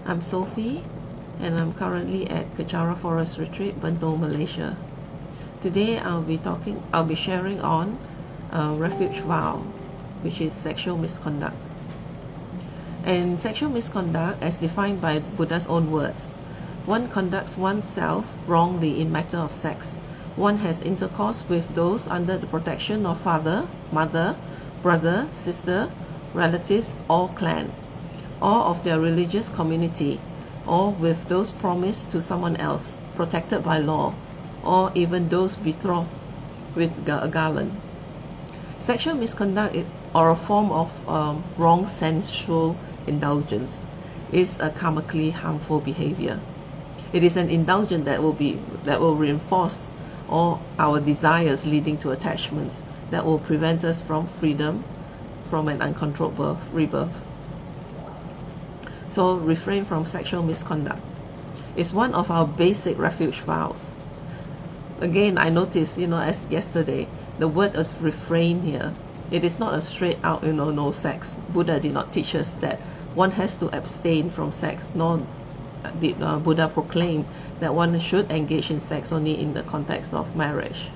I'm Sofi, and I'm currently at Kechara Forest Retreat, Bentong, Malaysia. Today I'll be sharing on Refuge Vow, which is sexual misconduct. And sexual misconduct, as defined by Buddha's own words, one conducts oneself wrongly in matter of sex. One has intercourse with those under the protection of father, mother, brother, sister, relatives, or clan, or of their religious community, or with those promised to someone else, protected by law, or even those betrothed with a garland. Sexual misconduct, or a form of wrong sensual indulgence, is a karmically harmful behavior. It is an indulgence that will reinforce all our desires, leading to attachments that will prevent us from freedom from an uncontrolled rebirth. So refrain from sexual misconduct. It's one of our basic refuge vows. Again, I noticed, as yesterday, the word is refrain here. It is not a straight out, no sex. Buddha did not teach us that one has to abstain from sex, nor did Buddha proclaim that one should engage in sex only in the context of marriage.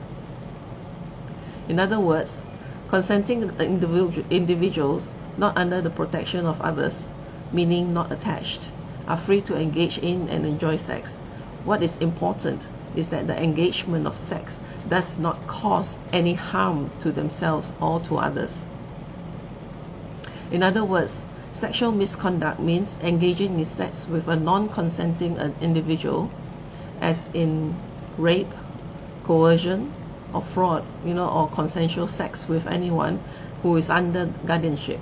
In other words, consenting individuals not under the protection of others, meaning not attached, are free to engage in and enjoy sex. What is important is that the engagement of sex does not cause any harm to themselves or to others. In other words, sexual misconduct means engaging in sex with a non-consenting individual, as in rape, coercion, or fraud, or consensual sex with anyone who is under guardianship.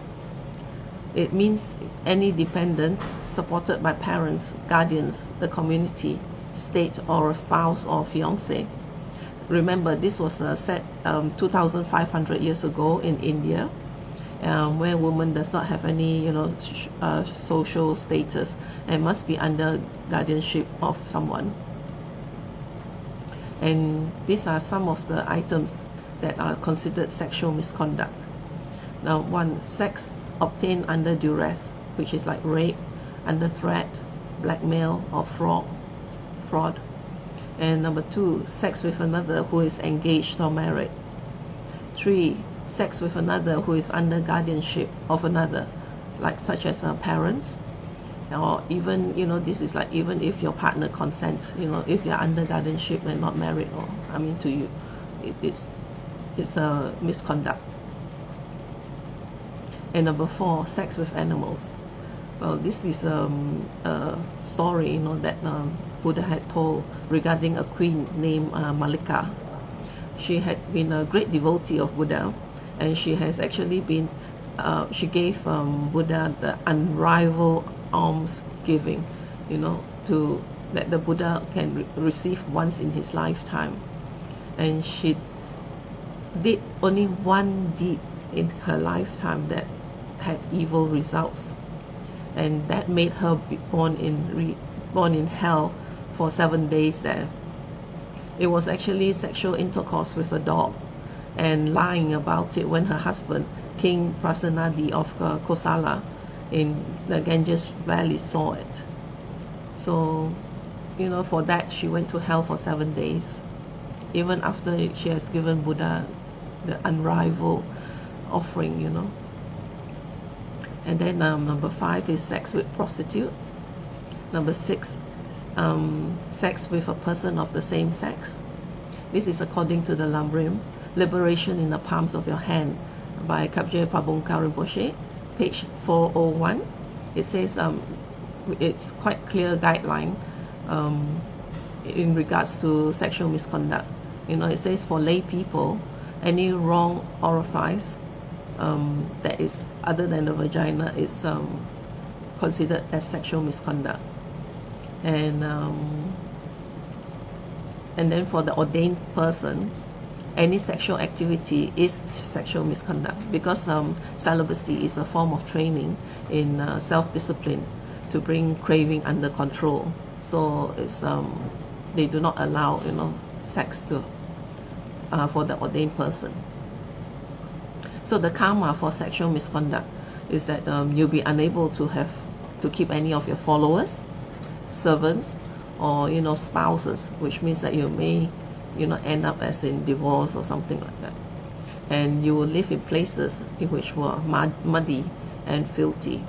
It means any dependent supported by parents, guardians, the community, state, or a spouse or fiancé. Remember, this was set 2,500 years ago in India, where woman does not have any, social status and must be under guardianship of someone. And these are some of the items that are considered sexual misconduct. Now, one, sex obtained under duress, which is like rape, under threat, blackmail, or fraud. And number two, sex with another who is engaged or married. 3, sex with another who is under guardianship of another, like such as parents, or even, this is like even if your partner consents, if they're under guardianship and not married, or to you, it's a misconduct. And number 4, sex with animals. Well, this is a story, that Buddha had told regarding a queen named Malika. She had been a great devotee of Buddha, and she has actually been, she gave Buddha the unrivaled alms giving, to that the Buddha can receive once in his lifetime. And she did only one deed in her lifetime that had evil results, and that made her be born in hell for 7 days there. It was actually sexual intercourse with a dog and lying about it when her husband, King Prasanadi of Kosala in the Ganges Valley, saw it. So, for that she went to hell for 7 days, even after she has given Buddha the unrivaled offering, And then number 5 is sex with prostitute. Number 6, sex with a person of the same sex. This is according to the Lamrim, Liberation in the Palms of Your Hand by Kapje Pabongka Rinpoche, page 401. It says it's quite clear guideline in regards to sexual misconduct. It says for lay people, any wrong orifice that is other than the vagina is considered as sexual misconduct. And then for the ordained person, any sexual activity is sexual misconduct, because celibacy is a form of training in self-discipline to bring craving under control. So it's they do not allow sex to for the ordained person. So the karma for sexual misconduct is that you'll be unable to have to keep any of your followers, servants, or spouses, which means that you may end up as in divorce or something like that. And you will live in places in which were muddy and filthy.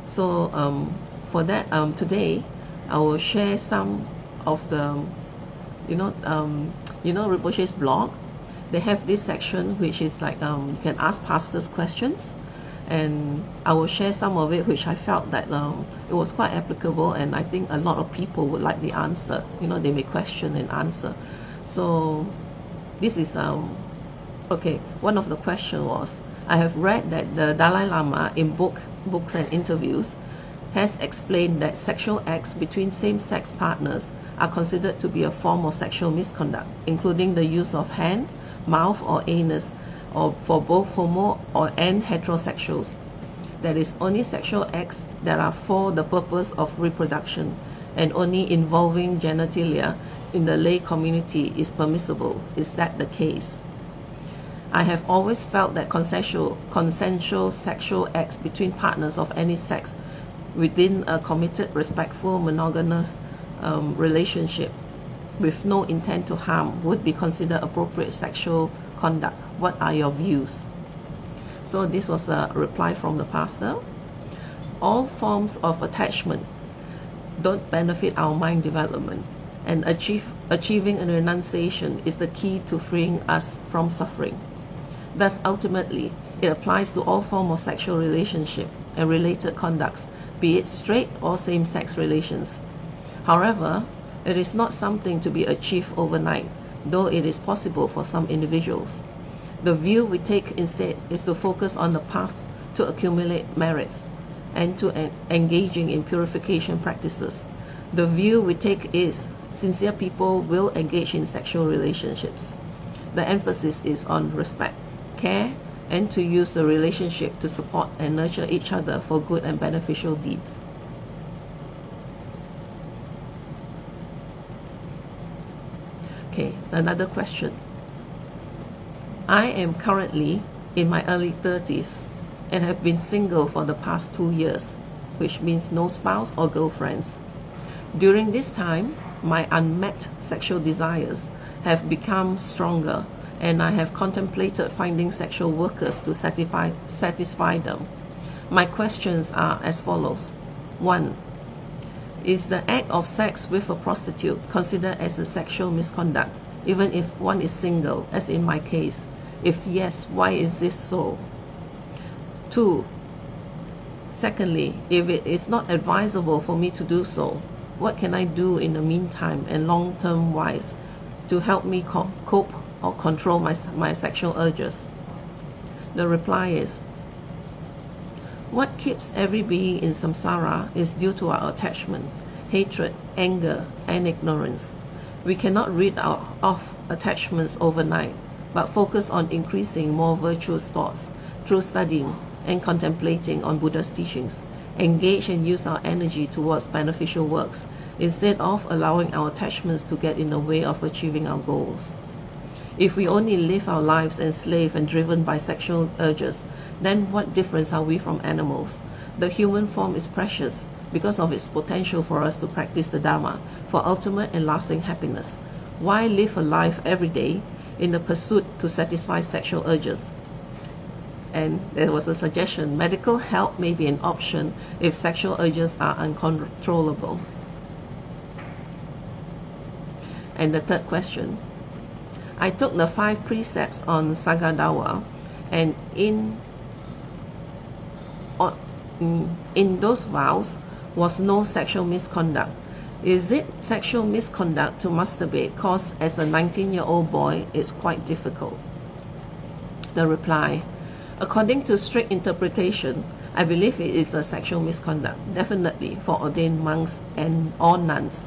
So for that, today I will share some of the Rinpoche's blog. They have this section which is like you can ask pastors questions, and I will share some of it which I felt that it was quite applicable, and I think a lot of people would like the answer. They may question and answer. So this is okay. One of the question was, I have read that the Dalai Lama in books and interviews has explained that sexual acts between same-sex partners are considered to be a form of sexual misconduct, including the use of hands, mouth, or anus, or for both homo and heterosexuals. That is, only sexual acts that are for the purpose of reproduction and only involving genitalia in the lay community is permissible. Is that the case? I have always felt that consensual sexual acts between partners of any sex within a committed, respectful, monogamous relationship with no intent to harm would be considered appropriate sexual conduct. What are your views? So this was a reply from the pastor. All forms of attachment don't benefit our mind development, and achieving a renunciation is the key to freeing us from suffering. Thus, ultimately, it applies to all forms of sexual relationship and related conducts, be it straight or same-sex relations. However, it is not something to be achieved overnight, though it is possible for some individuals. The view we take instead is to focus on the path to accumulate merits and to engaging in purification practices. The view we take is sincere people will engage in sexual relationships. The emphasis is on respect, care, and to use the relationship to support and nurture each other for good and beneficial deeds. Okay, another question. I am currently in my early 30s and have been single for the past 2 years, which means no spouse or girlfriends. During this time, my unmet sexual desires have become stronger, and I have contemplated finding sexual workers to satisfy them. My questions are as follows. 1. Is the act of sex with a prostitute considered as a sexual misconduct, even if one is single, as in my case? If yes, why is this so? 2. Secondly, if it is not advisable for me to do so, what can I do in the meantime and long-term wise to help me cope or control my sexual urges? The reply is, what keeps every being in samsara is due to our attachment, hatred, anger, and ignorance. We cannot rid off attachments overnight, but focus on increasing more virtuous thoughts through studying and contemplating on Buddha's teachings. Engage and use our energy towards beneficial works, instead of allowing our attachments to get in the way of achieving our goals. If we only live our lives enslaved and driven by sexual urges, then what difference are we from animals? The human form is precious because of its potential for us to practice the Dharma for ultimate and lasting happiness. Why live a life every day in the pursuit to satisfy sexual urges? And there was a suggestion, medical help may be an option if sexual urges are uncontrollable. And the third question, I took the 5 precepts on Sagadawa, and in those vows was no sexual misconduct. Is it sexual misconduct to masturbate, cause as a 19-year-old boy it's quite difficult? The reply, according to strict interpretation, I believe it is a sexual misconduct, definitely for ordained monks and or nuns.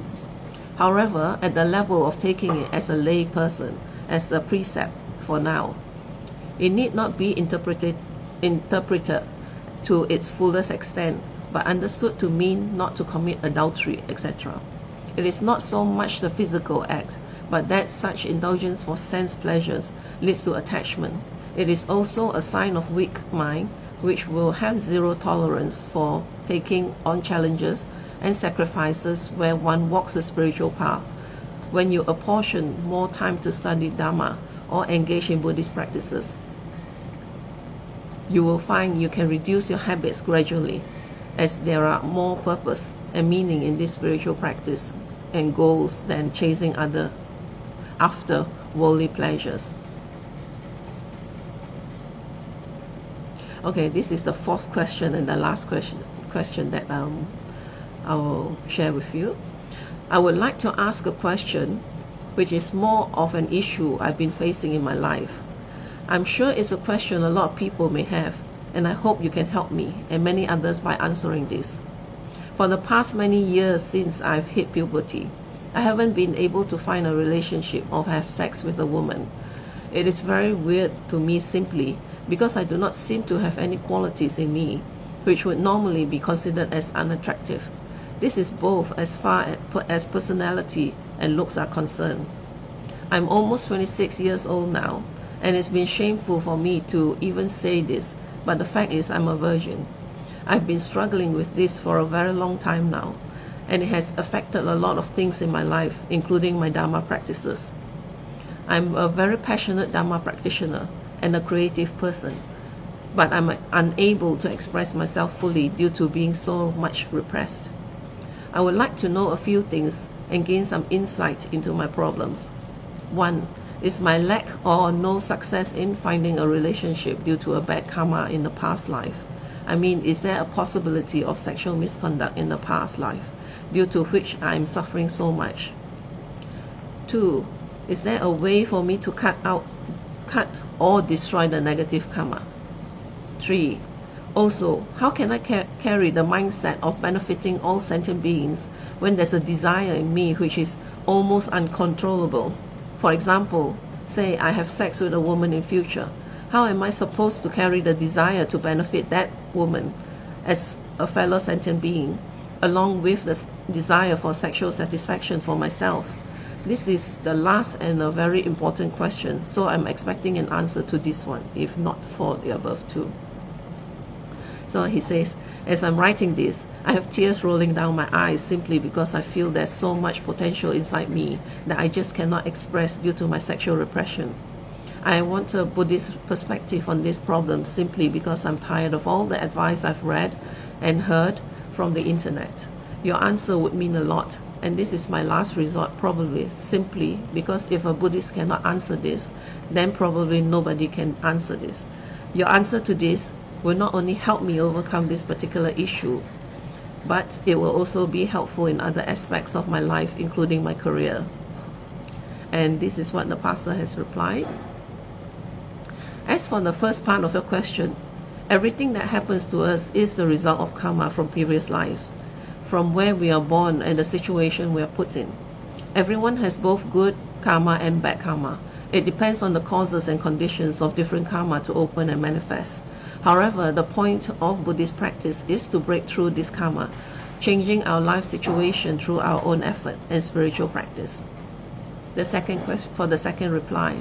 However, at the level of taking it as a lay person, as a precept for now, it need not be interpreted to its fullest extent, but understood to mean not to commit adultery, etc. It is not so much the physical act, but that such indulgence for sense pleasures leads to attachment. It is also a sign of weak mind, which will have zero tolerance for taking on challenges and sacrifices where one walks the spiritual path. When you apportion more time to study Dharma or engage in Buddhist practices, you will find you can reduce your habits gradually, as there are more purpose and meaning in this spiritual practice and goals than chasing after worldly pleasures. Okay, this is the fourth question and the last question that I will share with you. I would like to ask a question which is more of an issue I've been facing in my life. I'm sure it's a question a lot of people may have, and I hope you can help me and many others by answering this. For the past many years since I've hit puberty, I haven't been able to find a relationship or have sex with a woman. It is very weird to me simply because I do not seem to have any qualities in me which would normally be considered as unattractive. This is both as far as personality and looks are concerned. I'm almost 26 years old now, and it's been shameful for me to even say this, but the fact is I'm a virgin. I've been struggling with this for a very long time now, and it has affected a lot of things in my life, including my Dharma practices. I'm a very passionate Dharma practitioner and a creative person, but I'm unable to express myself fully due to being so much repressed. I would like to know a few things and gain some insight into my problems. 1. Is my lack or no success in finding a relationship due to a bad karma in the past life? I mean, is there a possibility of sexual misconduct in the past life, due to which I am suffering so much? 2. Is there a way for me to cut or destroy the negative karma? 3. Also, how can I carry the mindset of benefiting all sentient beings when there's a desire in me which is almost uncontrollable? For example, say I have sex with a woman in future. How am I supposed to carry the desire to benefit that woman as a fellow sentient being, along with the desire for sexual satisfaction for myself? This is the last and a very important question, so I'm expecting an answer to this one, if not for the above two. So he says, as I'm writing this, I have tears rolling down my eyes simply because I feel there's so much potential inside me that I just cannot express due to my sexual repression. I want a Buddhist perspective on this problem simply because I'm tired of all the advice I've read and heard from the internet. Your answer would mean a lot, and this is my last resort probably, simply because if a Buddhist cannot answer this, then probably nobody can answer this. Your answer to this will not only help me overcome this particular issue, but it will also be helpful in other aspects of my life, including my career. And this is what the pastor has replied. As for the first part of your question, everything that happens to us is the result of karma from previous lives, from where we are born and the situation we are put in. Everyone has both good karma and bad karma. It depends on the causes and conditions of different karma to open and manifest. However, the point of Buddhist practice is to break through this karma, changing our life situation through our own effort and spiritual practice. The second question, for the second reply.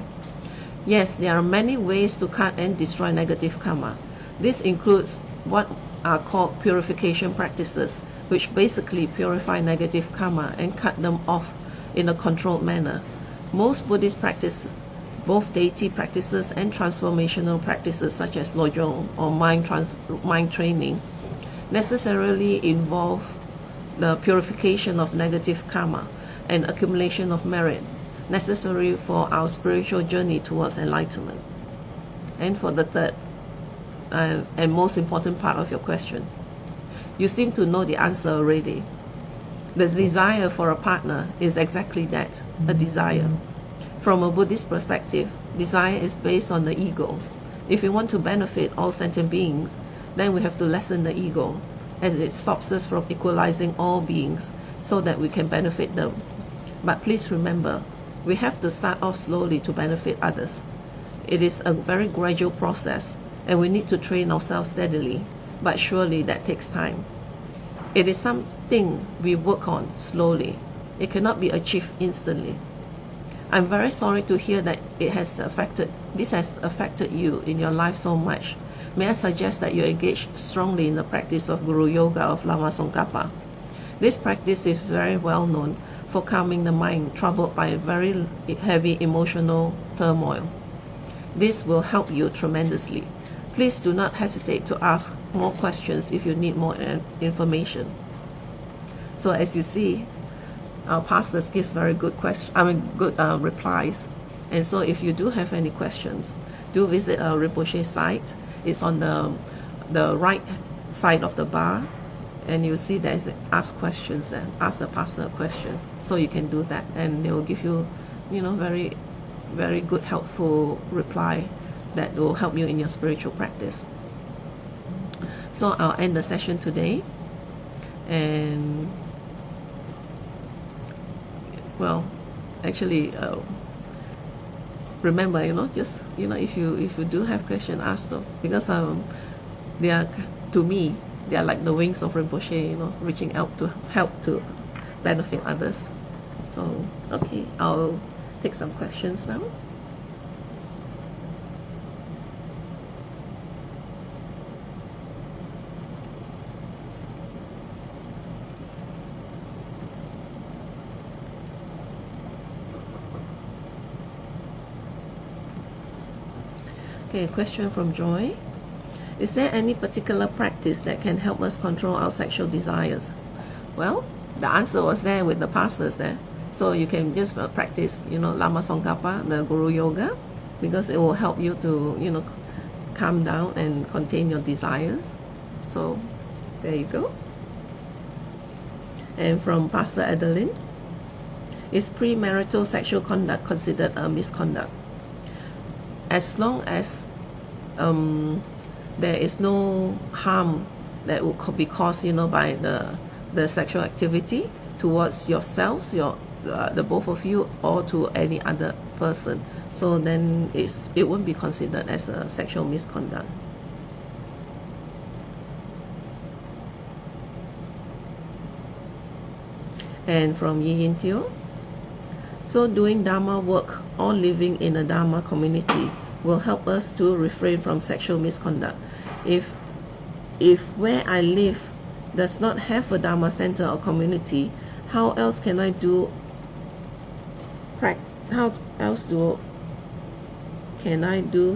Yes, there are many ways to cut and destroy negative karma. This includes what are called purification practices, which basically purify negative karma and cut them off in a controlled manner. Most Buddhist practice, both deity practices and transformational practices such as lojong or mind training, necessarily involve the purification of negative karma and accumulation of merit necessary for our spiritual journey towards enlightenment. And for the third and most important part of your question, you seem to know the answer already. The desire for a partner is exactly that, a desire. From a Buddhist perspective, desire is based on the ego. If we want to benefit all sentient beings, then we have to lessen the ego, as it stops us from equalizing all beings so that we can benefit them. But please remember, we have to start off slowly to benefit others. It is a very gradual process, and we need to train ourselves steadily, but surely that takes time. It is something we work on slowly. It cannot be achieved instantly. I'm very sorry to hear that this has affected you in your life so much, may I suggest that you engage strongly in the practice of Guru Yoga of Lama Tsongkhapa. This practice is very well known for calming the mind troubled by very heavy emotional turmoil. This will help you tremendously. Please do not hesitate to ask more questions if you need more information. So as you see, our pastors gives very good replies. And so if you do have any questions, do visit our Rinpoche site. It's on the right side of the bar, and you see there's ask questions and ask the pastor a question. So you can do that, and they will give you, very, very good, helpful reply that will help you in your spiritual practice. So I'll end the session today, and well, actually, remember, just if you do have questions, ask them, because they are, to me, they are like the wings of Rinpoche, reaching out to help to benefit others. So okay, I'll take some questions now. Okay, question from Joy. Is there any particular practice that can help us control our sexual desires? Well, the answer was there with the pastors there. So you can just practice, Lama Tsongkhapa, the Guru Yoga, because it will help you to, calm down and contain your desires. So there you go. And from Pastor Adeline, is premarital sexual conduct considered a misconduct? As long as there is no harm that will be caused, by the sexual activity towards yourselves, the both of you, or to any other person, so then it won't be considered as a sexual misconduct. And from Yi Yin Teo, so doing Dharma work or living in a Dharma community will help us to refrain from sexual misconduct. If where I live does not have a Dharma center or community, how else can I do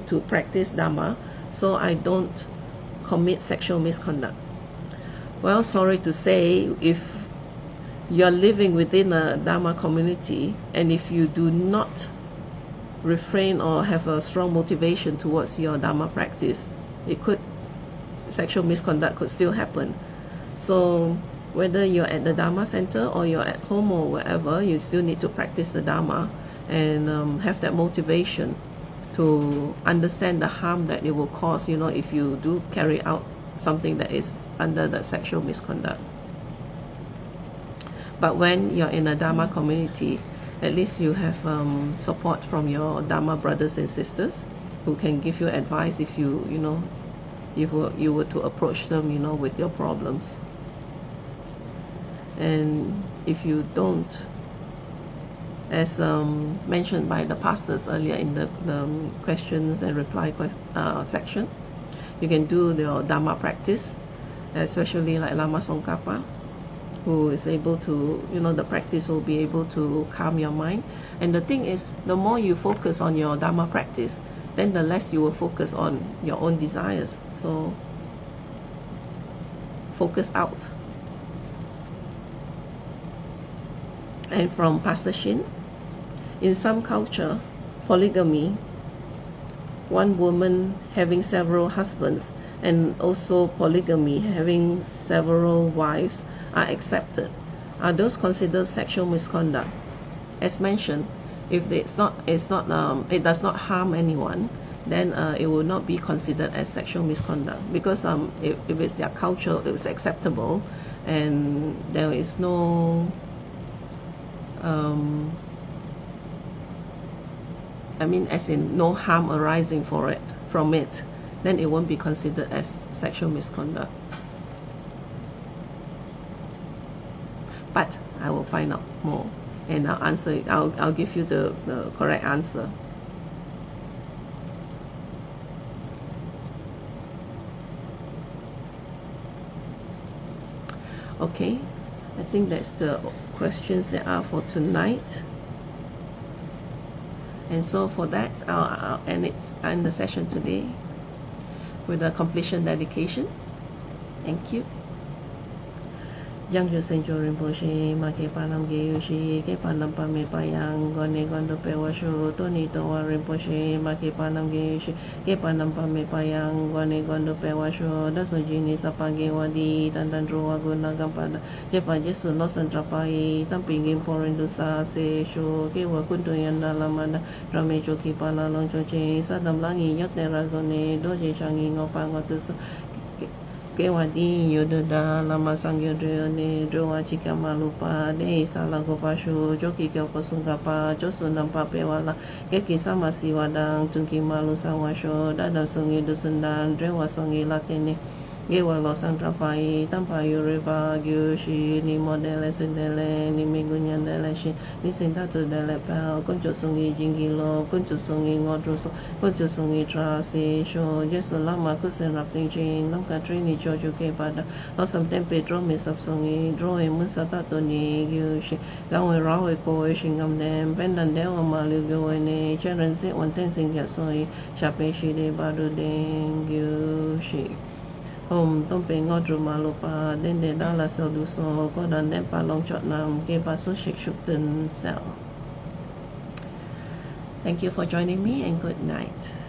to practice Dharma so I don't commit sexual misconduct? Well, sorry to say, if you're living within a Dharma community, and if you do not refrain or have a strong motivation towards your Dharma practice, sexual misconduct could still happen. So whether you're at the Dharma center or you're at home or wherever, you still need to practice the Dharma and have that motivation to understand the harm that it will cause, if you do carry out something that is under the sexual misconduct. But when you're in a Dharma community, at least you have support from your Dharma brothers and sisters who can give you advice if you were to approach them, with your problems. And if you don't, as mentioned by the pastors earlier in the questions and reply section, you can do your Dharma practice, especially like Lama Tsongkhapa, who is able to, the practice will be able to calm your mind. And the thing is, the more you focus on your Dharma practice, then the less you will focus on your own desires. So focus out. And from Pastor Shin, in some culture, polygamy, one woman having several husbands, and also polygamy, having several wives, are accepted. Are those considered sexual misconduct? As mentioned, if it does not harm anyone, then it will not be considered as sexual misconduct, because if it's their culture, it's acceptable, and there is no as in no harm arising from it, then it won't be considered as sexual misconduct. But I will find out more, and I'll answer it. I'll give you the correct answer. Okay, I think that's the questions that are for tonight. And so for that, I'll end the session today with a completion dedication. Thank you. Yang yo senjo rinpoche ma ke panam ge yoshi ke panam pa me payang gone gondo pe washo toni to wa rinpoche ma ke panam ge yoshi ke panam pa me payang gone gondo pe washo da so jini sapange wadi dan dan ro wa guna gampada je pa jesu no san trapai tam pingin porin du sa se sho ke wa kunto yan na lamada rame jo ki pala long cho che sadam langi yot ne razone do je changi ngopa ngotu so ke wadi yododa lama sangyo ne doa chika malupa de sala ko pasho joki ke kosunga pa joso nampa pewala ke kisama siwadang tungki malu sawasho dadam songi dusundang drewa songi latene Gewa lo santra pai tampa yureva gyushi ni modele sendele ni migunya dele shi ni sintatu dele pao koncho sungi jingilo koncho sungi ngodroso koncho sungi trasi sho jesu lama kusen rapting chin nam katri ni chojo ke pada lo sam tempe dro me sap sungi dro e mun satato ni gyushi gawe rawe ko e shingam dem pendan dewa malu goe ne cheren se on ten sing ya soi shape shi de badu den gyushi Tom pe ngodru malupa den de dala sel du so ko dan den pa long chot nam ke pa so shik shuk ten sel. Thank you for joining me and good night.